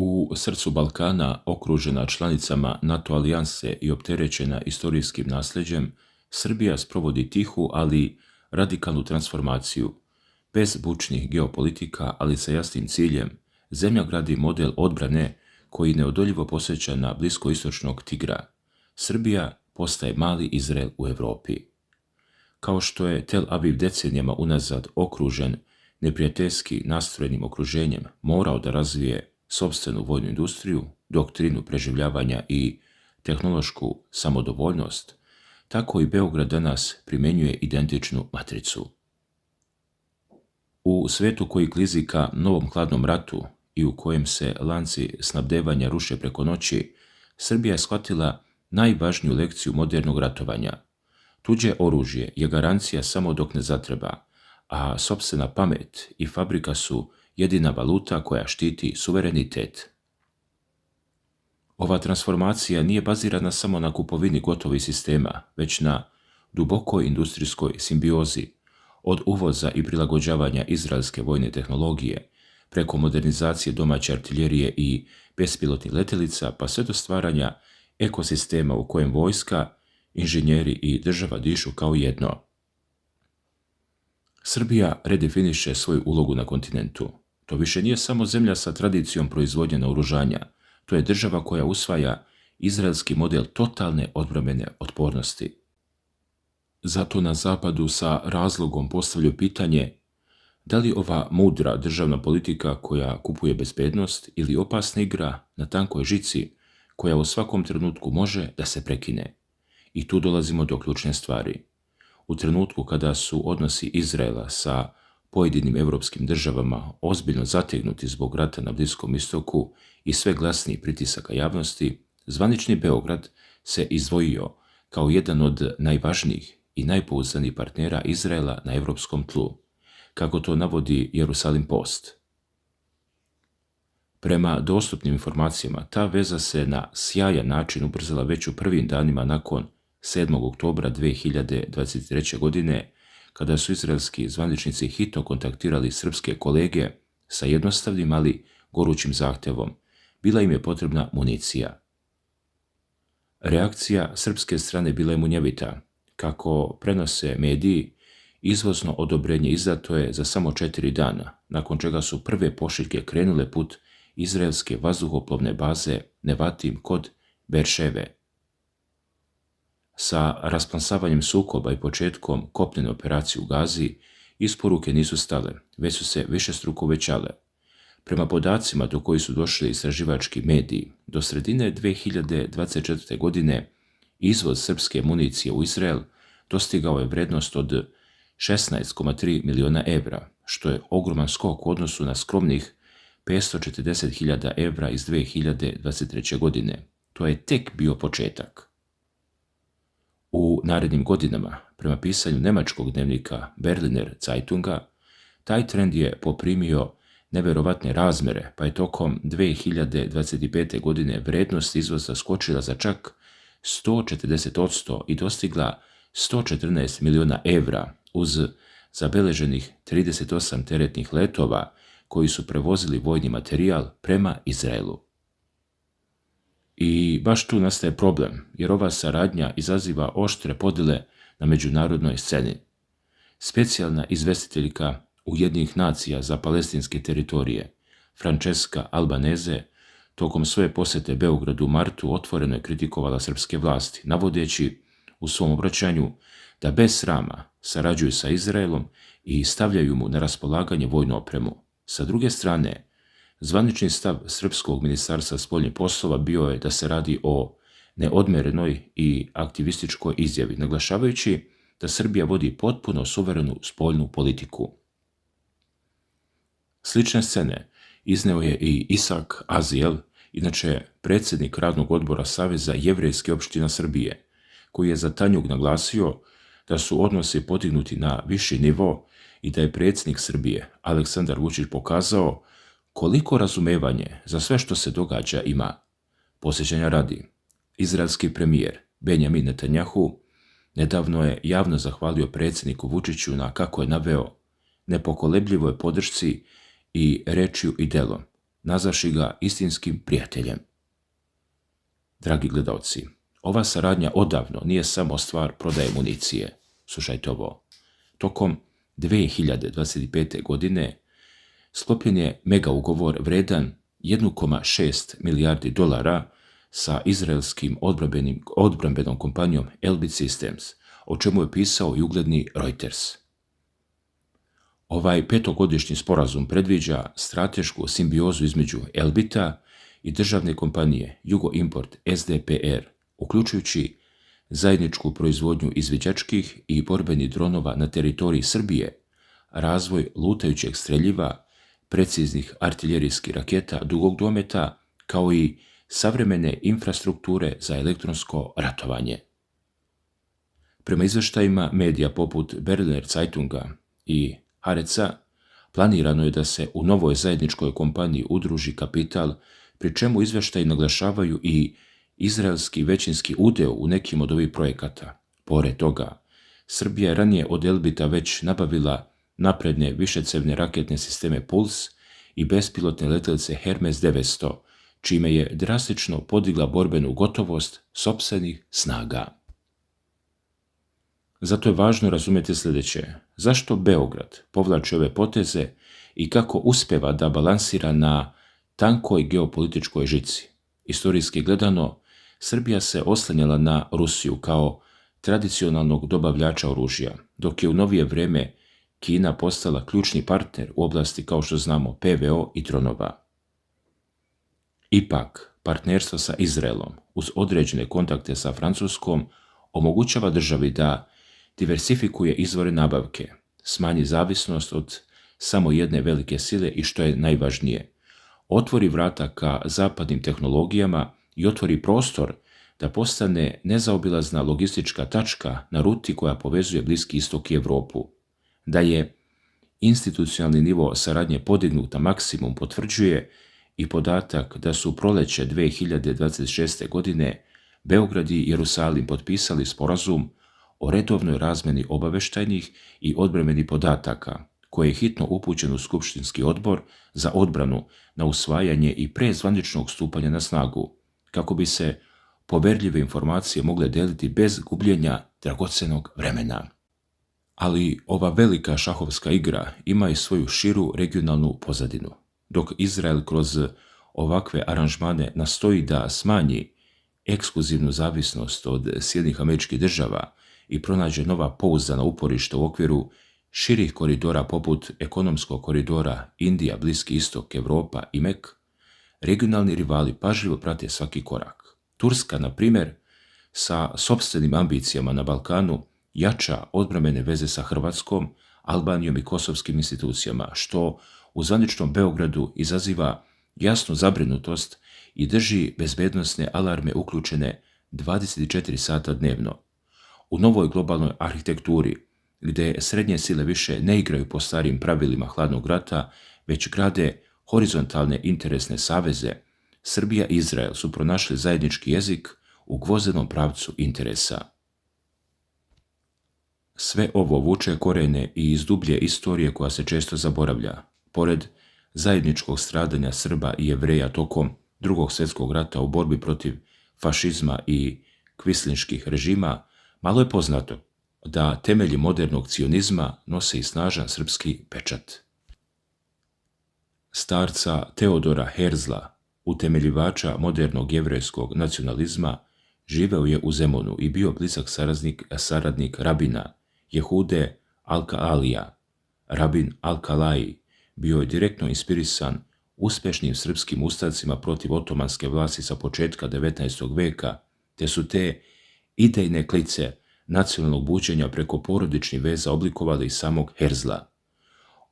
U srcu Balkana, okružena članicama NATO alijanse i opterećena istorijskim nasljeđem, Srbija sprovodi tihu, ali radikalnu transformaciju. Bez bučnih geopolitika, ali sa jasnim ciljem, zemlja gradi model odbrane koji neodoljivo posjeća na bliskoistočnog tigra. Srbija postaje mali Izrael u Europi. Kao što je Tel Aviv decenijama unazad okružen neprijateljski nastrojenim okruženjem morao da razvije sopstvenu vojnu industriju, doktrinu preživljavanja i tehnološku samodovoljnost, tako i Beograd danas primjenjuje identičnu matricu. U svetu koji klizi ka novom hladnom ratu i u kojem se lanci snabdevanja ruše preko noći, Srbija je shvatila najvažniju lekciju modernog ratovanja. Tuđe oružje je garancija samo dok ne zatreba, a sopstvena pamet i fabrika su jedina valuta koja štiti suverenitet. Ova transformacija nije bazirana samo na kupovini gotovih sistema, već na dubokoj industrijskoj simbiozi, od uvoza i prilagođavanja izraelske vojne tehnologije, preko modernizacije domaće artiljerije i bespilotnih letjelica, pa sve do stvaranja ekosistema u kojem vojska, inženjeri i država dišu kao jedno. Srbija redefiniše svoju ulogu na kontinentu. To više nije samo zemlja sa tradicijom proizvodnje naoružanja, to je država koja usvaja izraelski model totalne odbrambene otpornosti. Zato na zapadu sa razlogom postavljaju pitanje da li ova mudra državna politika koja kupuje bezbednost ili opasna igra na tankoj žici koja u svakom trenutku može da se prekine. I tu dolazimo do ključne stvari. U trenutku kada su odnosi Izraela sa pojedinim evropskim državama ozbiljno zategnuti zbog rata na Bliskom istoku i sve glasnijih pritisaka javnosti, zvanični Beograd se izdvojio kao jedan od najvažnijih i najpouzdanijih partnera Izraela na evropskom tlu, kako to navodi Jerusalim Post. Prema dostupnim informacijama, ta veza se na sjajan način ubrzala već u prvim danima nakon 7. oktobra 2023. godine, kada su izraelski zvaničnici hitno kontaktirali srpske kolege sa jednostavnim, ali gorućim zahtevom. Bila im je potrebna municija. Reakcija srpske strane bila je munjevita. Kako prenose mediji, izvozno odobrenje izdato je za samo 4 dana, nakon čega su prve pošiljke krenule put izraelske vazduhoplovne baze Nevatim kod Berševe. Sa rasplamsavanjem sukoba i početkom kopnene operacije u Gazi, isporuke nisu stale, već su se višestruko uvećale. Prema podacima do kojih su došli istraživački mediji, do sredine 2024. godine izvoz srpske municije u Izrael dostigao je vrednost od 16,3 miliona evra, što je ogroman skok u odnosu na skromnih 540.000 evra iz 2023. godine. To je tek bio početak. U narednim godinama, prema pisanju nemačkog dnevnika Berliner Zeitunga, taj trend je poprimio neverovatne razmere, pa je tokom 2025. godine vrednost izvoza skočila za čak 140% i dostigla 114 miliona evra uz zabeleženih 38 teretnih letova koji su prevozili vojni materijal prema Izraelu. I baš tu nastaje problem, jer ova saradnja izaziva oštre podjele na međunarodnoj sceni. Specijalna izvestiteljka Ujedinjenih nacija za palestinske teritorije, Francesca Albanese, tokom svoje posjete Beogradu u martu otvoreno je kritikovala srpske vlasti, navodeći u svom obraćanju da bez srama sarađuju sa Izraelom i stavljaju mu na raspolaganje vojnu opremu. Sa druge strane, zvanični stav Srpskog ministarstva spoljnih poslova bio je da se radi o neodmerenoj i aktivističkoj izjavi, naglašavajući da Srbija vodi potpuno suverenu spoljnu politiku. Slične scene izneo je i Isak Aziel, inače predsjednik radnog odbora Saveza jevrejske opština Srbije, koji je za Tanjug naglasio da su odnosi podignuti na viši nivo i da je predsjednik Srbije Aleksandar Vučić pokazao koliko razumevanje za sve što se događa ima. Posjećanja radi, izraelski premijer Benjamin Netanjahu nedavno je javno zahvalio predsjedniku Vučiću na, kako je naveo, nepokolebljivoj podršci i rečju i delom, nazavši ga istinskim prijateljem. Dragi gledalci, ova saradnja odavno nije samo stvar prodaje municije. Slušajte ovo. Tokom 2025. godine sklopljen je mega ugovor vredan 1,6 milijardi dolara sa izraelskim odbrambenom kompanijom Elbit Systems, o čemu je pisao i ugledni Reuters. Ovaj 5-godišnji sporazum predviđa stratešku simbiozu između Elbita i državne kompanije Jugoimport SDPR, uključujući zajedničku proizvodnju izviđačkih i borbenih dronova na teritoriji Srbije, razvoj lutajućeg streljiva, preciznih artiljerijskih raketa dugog dometa, kao i savremene infrastrukture za elektronsko ratovanje. Prema izveštajima medija poput Berliner Zeitunga i Haaretza, planirano je da se u novoj zajedničkoj kompaniji udruži kapital, pri čemu izveštaji naglašavaju i izraelski većinski udeo u nekim od ovih projekata. Pored toga, Srbija je ranije od Elbita već nabavila napredne višecevne raketne sisteme Puls i bespilotne letelice Hermes 900, čime je drastično podigla borbenu gotovost sopstvenih snaga. Zato je važno razumjeti sljedeće. Zašto Beograd povlači ove poteze i kako uspeva da balansira na tankoj geopolitičkoj žici? Istorijski gledano, Srbija se oslanjala na Rusiju kao tradicionalnog dobavljača oružja, dok je u novije vrijeme Kina postala ključni partner u oblasti, kao što znamo, PVO i dronova. Ipak, partnerstvo sa Izraelom uz određene kontakte sa Francuskom omogućava državi da diversifikuje izvore nabavke, smanji zavisnost od samo jedne velike sile i, što je najvažnije, otvori vrata ka zapadnim tehnologijama i otvori prostor da postane nezaobilazna logistička tačka na ruti koja povezuje Bliski istok i Evropu. Da je institucionalni nivo saradnje podignut na maksimum potvrđuje i podatak da su u proleće 2026. godine Beograd i Jerusalim potpisali sporazum o redovnoj razmjeni obavještajnih i odbrambenih podataka, koji je hitno upućen u Skupštinski odbor za odbranu na usvajanje i pre zvaničnog stupanja na snagu, kako bi se poverljive informacije mogle deliti bez gubljenja dragocenog vremena. Ali ova velika šahovska igra ima i svoju širu regionalnu pozadinu. Dok Izrael kroz ovakve aranžmane nastoji da smanji ekskluzivnu zavisnost od Sjedinjenih Američkih Država i pronađe nova pouzdana uporišta u okviru širih koridora poput ekonomskog koridora Indija, Bliski istok, Evropa i Mek, regionalni rivali pažljivo prate svaki korak. Turska, na primjer, sa sopstvenim ambicijama na Balkanu jača odbrambene veze sa Hrvatskom, Albanijom i kosovskim institucijama, što u zvaničnom Beogradu izaziva jasnu zabrinutost i drži bezbednosne alarme uključene 24 sata dnevno. U novoj globalnoj arhitekturi, gdje srednje sile više ne igraju po starim pravilima hladnog rata, već grade horizontalne interesne saveze, Srbija i Izrael su pronašli zajednički jezik u gvozdenom pravcu interesa. Sve ovo vuče korene i iz dublje istorije koja se često zaboravlja. Pored zajedničkog stradanja Srba i Jevreja tokom Drugog svjetskog rata u borbi protiv fašizma i kvislinških režima, malo je poznato da temelji modernog cionizma nose i snažan srpski pečat. Starca Teodora Herzla, utemeljivača modernog jevrejskog nacionalizma, živeo je u Zemunu i bio blizak saradnik rabina Jehude Al-Kalija. Rabin Al-Kalaj bio je direktno inspirisan uspješnim srpskim ustacima protiv otomanske vlasti sa početka 19. veka, te su te idejne klice nacionalnog buđenja preko porodičnih veza oblikovali i samog Herzla.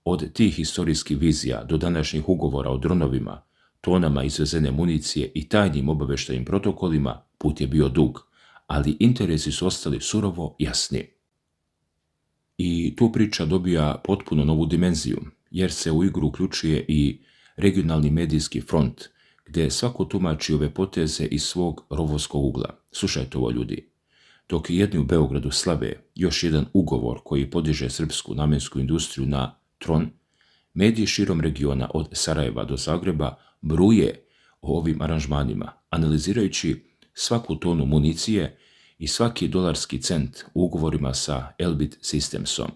Od tih historijskih vizija do današnjih ugovora o dronovima, tonama izvezene municije i tajnim obavještajnim protokolima put je bio dug, ali interesi su ostali surovo jasni. I tu priča dobija potpuno novu dimenziju, jer se u igru uključuje i regionalni medijski front, gdje svako tumači ove poteze iz svog rovovskog ugla. Slušajte ovo, ljudi. Dok jedni u Beogradu slave još jedan ugovor koji podiže srpsku namjensku industriju na tron, mediji širom regiona od Sarajeva do Zagreba bruje o ovim aranžmanima, analizirajući svaku tonu municije i svaki dolarski cent u ugovorima sa Elbit Systemsom.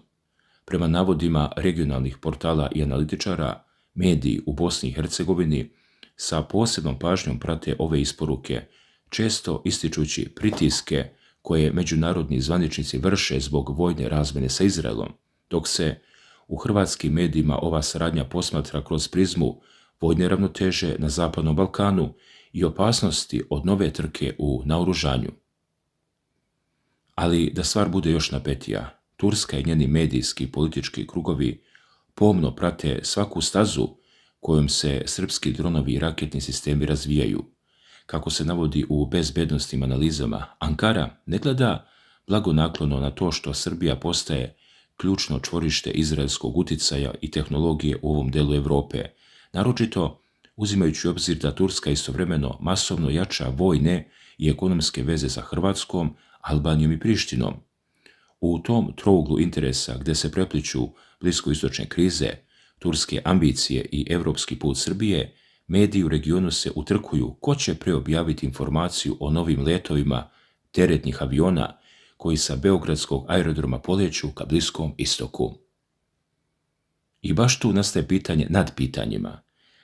Prema navodima regionalnih portala i analitičara, mediji u Bosni i Hercegovini sa posebnom pažnjom prate ove isporuke, često ističući pritiske koje međunarodni zvaničnici vrše zbog vojne razmjene sa Izraelom, dok se u hrvatskim medijima ova saradnja posmatra kroz prizmu vojne ravnoteže na Zapadnom Balkanu i opasnosti od nove trke u naoružanju. Ali da stvar bude još napetija, Turska i njeni medijski i politički krugovi pomno prate svaku stazu kojom se srpski dronovi i raketni sistemi razvijaju. Kako se navodi u bezbednosnim analizama, Ankara ne gleda blagonaklono na to što Srbija postaje ključno čvorište izraelskog uticaja i tehnologije u ovom delu Europe, naročito uzimajući u obzir da Turska istovremeno masovno jača vojne i ekonomske veze sa Hrvatskom, Albanijom i Prištinom. U tom trouglu interesa gdje se prepliću bliskoistočne krize, turske ambicije i evropski put Srbije, mediji u regionu se utrkuju ko će preobjaviti informaciju o novim letovima teretnih aviona koji sa Beogradskog aerodroma poleću ka Bliskom istoku. I baš tu nastaje pitanje nad pitanjima.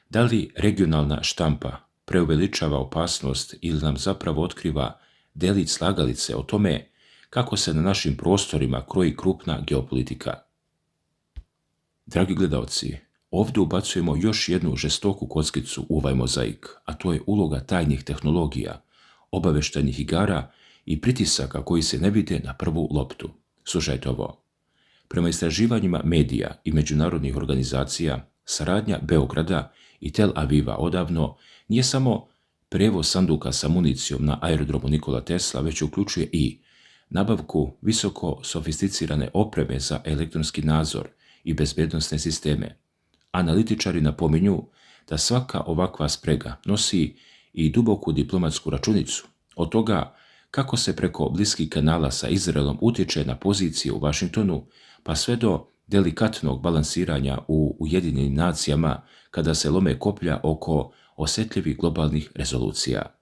Da li regionalna štampa preuveličava opasnost ili nam zapravo otkriva delić slagalice o tome kako se na našim prostorima kroji krupna geopolitika? Dragi gledalci, ovdje ubacujemo još jednu žestoku kockicu u ovaj mozaik, a to je uloga tajnih tehnologija, obaveštajnih igara i pritisaka koji se ne vide na prvu loptu. Slušajte ovo. Prema istraživanjima medija i međunarodnih organizacija, saradnja Beograda i Tel Aviva odavno nije samo prevoz sanduka sa municijom na aerodromu Nikola Tesla, već uključuje i nabavku visoko sofisticirane opreme za elektronski nadzor i bezbednosne sisteme. Analitičari napominju da svaka ovakva sprega nosi i duboku diplomatsku računicu od toga kako se preko bliskih kanala sa Izraelom utječe na pozicije u Vašingtonu, pa sve do delikatnog balansiranja u Ujedinjenim nacijama kada se lome koplja oko osjetljivih globalnih rezolucija.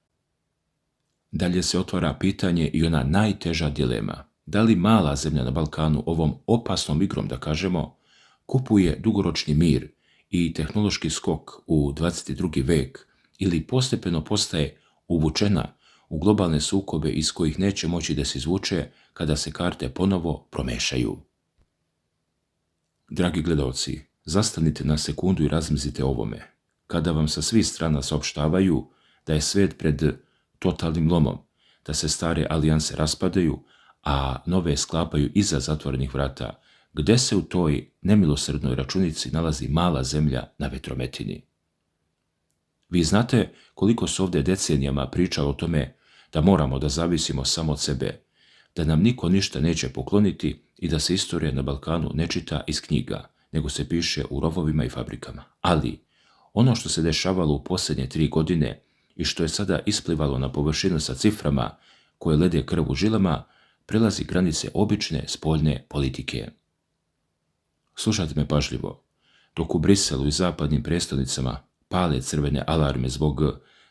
Dalje se otvara pitanje i ona najteža dilema. Da li mala zemlja na Balkanu ovom opasnom igrom, da kažemo, kupuje dugoročni mir i tehnološki skok u 22. vek ili postepeno postaje uvučena u globalne sukobe iz kojih neće moći da se izvuče kada se karte ponovo promešaju? Dragi gledalci, zastanite na sekundu i razmislite o ovome. Kada vam sa svih strana saopštavaju da je svijet pred totalnim lomom, da se stare alijanse raspadaju, a nove sklapaju iza zatvorenih vrata, gde se u toj nemilosrdnoj računici nalazi mala zemlja na vetrometini? Vi znate koliko se ovdje decenijama pričalo o tome da moramo da zavisimo samo od sebe, da nam niko ništa neće pokloniti i da se istorija na Balkanu ne čita iz knjiga, nego se piše u rovovima i fabrikama. Ali ono što se dešavalo u posljednje 3 godine i što je sada isplivalo na površinu sa ciframa koje lede krv u žilama, prelazi granice obične spoljne politike. Slušajte me pažljivo. Dok u Briselu i zapadnim prestolnicama pale crvene alarme zbog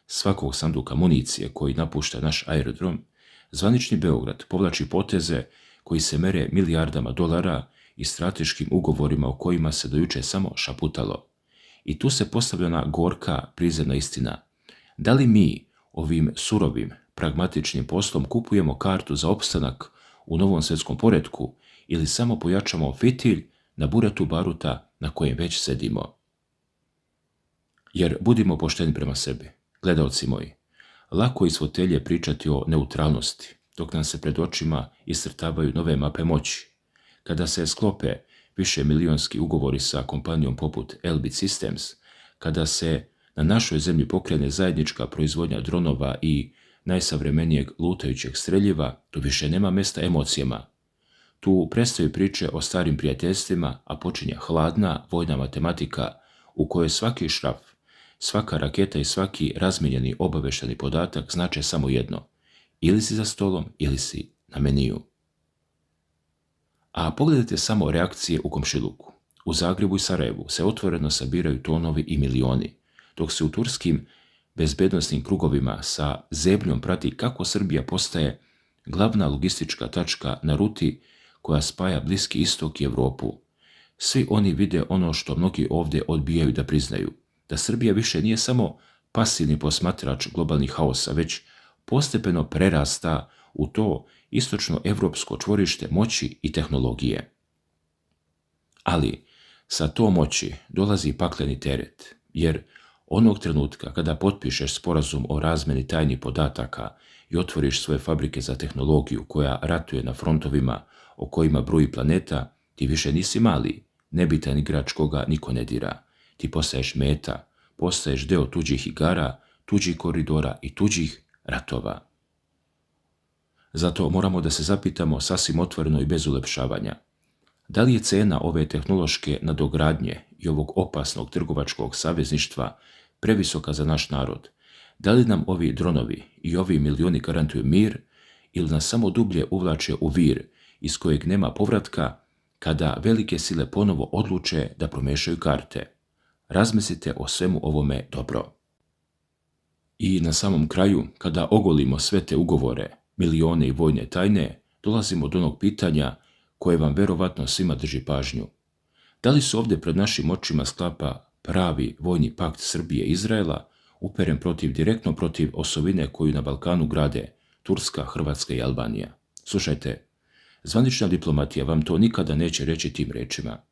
svakog sanduka municije koji napušta naš aerodrom, zvanični Beograd povlači poteze koji se mere milijardama dolara i strateškim ugovorima o kojima se dojuče samo šaputalo. I tu se postavlja ona gorka prizemna istina. Da li mi ovim surovim, pragmatičnim poslom kupujemo kartu za opstanak u novom svjetskom poretku ili samo pojačamo fitilj na buretu baruta na kojem već sedimo? Jer budimo pošteni prema sebi, gledalci moji. Lako je iz fotelje pričati o neutralnosti, dok nam se pred očima iscrtavaju nove mape moći. Kada se sklope više milionski ugovori sa kompanijom poput Elbit Systems, kada se na našoj zemlji pokrene zajednička proizvodnja dronova i najsavremenijeg lutajućeg streljiva, tu više nema mesta emocijama. Tu prestaju priče o starim prijateljstvima, a počinje hladna vojna matematika u kojoj svaki šraf, svaka raketa i svaki razmijenjeni obavešteni podatak znače samo jedno. Ili si za stolom, ili si na meniju. A pogledajte samo reakcije u komšiluku. U Zagrebu i Sarajevu se otvoreno sabiraju tonovi i milioni, dok se u turskim bezbednosnim krugovima sa zebnjom prati kako Srbija postaje glavna logistička tačka na ruti koja spaja Bliski istok i Evropu. Svi oni vide ono što mnogi ovdje odbijaju da priznaju, da Srbija više nije samo pasivni posmatrač globalnih haosa, već postepeno prerasta u to istočno-evropsko čvorište moći i tehnologije. Ali sa to moći dolazi pakleni teret, jer onog trenutka kada potpišeš sporazum o razmeni tajnih podataka i otvoriš svoje fabrike za tehnologiju koja ratuje na frontovima o kojima bruji planeta, ti više nisi mali, nebitan igrač koga niko ne dira. Ti postaješ meta, postaješ deo tuđih igara, tuđih koridora i tuđih ratova. Zato moramo da se zapitamo sasvim otvoreno i bez ulepšavanja. Da li je cena ove tehnološke nadogradnje i ovog opasnog trgovačkog savezništva previsoka za naš narod? Da li nam ovi dronovi i ovi milioni garantuju mir ili nas samo dublje uvlače u vir iz kojeg nema povratka kada velike sile ponovo odluče da promešaju karte? Razmislite o svemu ovome dobro. I na samom kraju, kada ogolimo sve te ugovore, milione i vojne tajne, dolazimo do onog pitanja koje vam verovatno svima drži pažnju. Da li se ovdje pred našim očima sklapa pravi vojni pakt Srbije i Izraela, uperen direktno protiv osovine koju na Balkanu grade Turska, Hrvatska i Albanija? Slušajte, zvanična diplomatija vam to nikada neće reći tim rečima.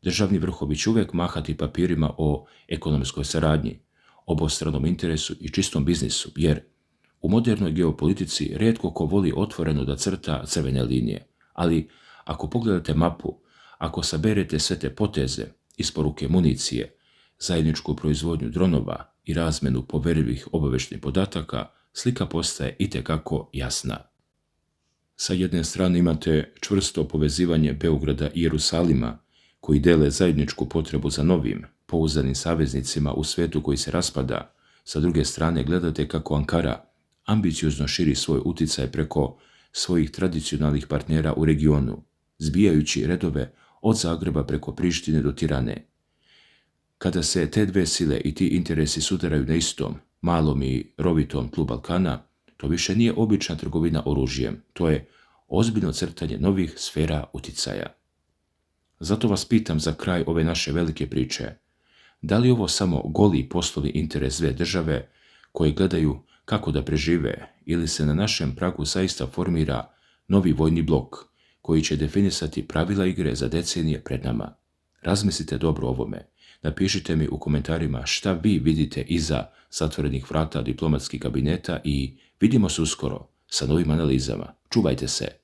Državni vrhovi će uvijek mahati papirima o ekonomskoj saradnji, obostranom interesu i čistom biznisu, jer u modernoj geopolitici rijetko ko voli otvoreno da crta crvene linije. Ali ako pogledate mapu, ako saberete sve te poteze, isporuke municije, zajedničku proizvodnju dronova i razmenu poverljivih obavještajnih podataka, slika postaje itekako jasna. Sa jedne strane imate čvrsto povezivanje Beograda i Jerusalima, koji dele zajedničku potrebu za novim, pouzdanim saveznicima u svetu koji se raspada. Sa druge strane gledate kako Ankara ambiciozno širi svoj uticaj preko svojih tradicionalnih partnera u regionu, zbijajući redove od Zagreba preko Prištine do Tirane. Kada se te dve sile i ti interesi sudaraju na istom, malom i rovitom tlu Balkana, to više nije obična trgovina oružjem, to je ozbiljno crtanje novih sfera uticaja. Zato vas pitam za kraj ove naše velike priče, da li ovo samo goli poslovni interes dve države koje gledaju kako da prežive ili se na našem pragu zaista formira novi vojni blok koji će definisati pravila igre za decenije pred nama? Razmislite dobro o ovome. Napišite mi u komentarima šta vi vidite iza zatvorenih vrata diplomatskih kabineta i vidimo se uskoro sa novim analizama. Čuvajte se!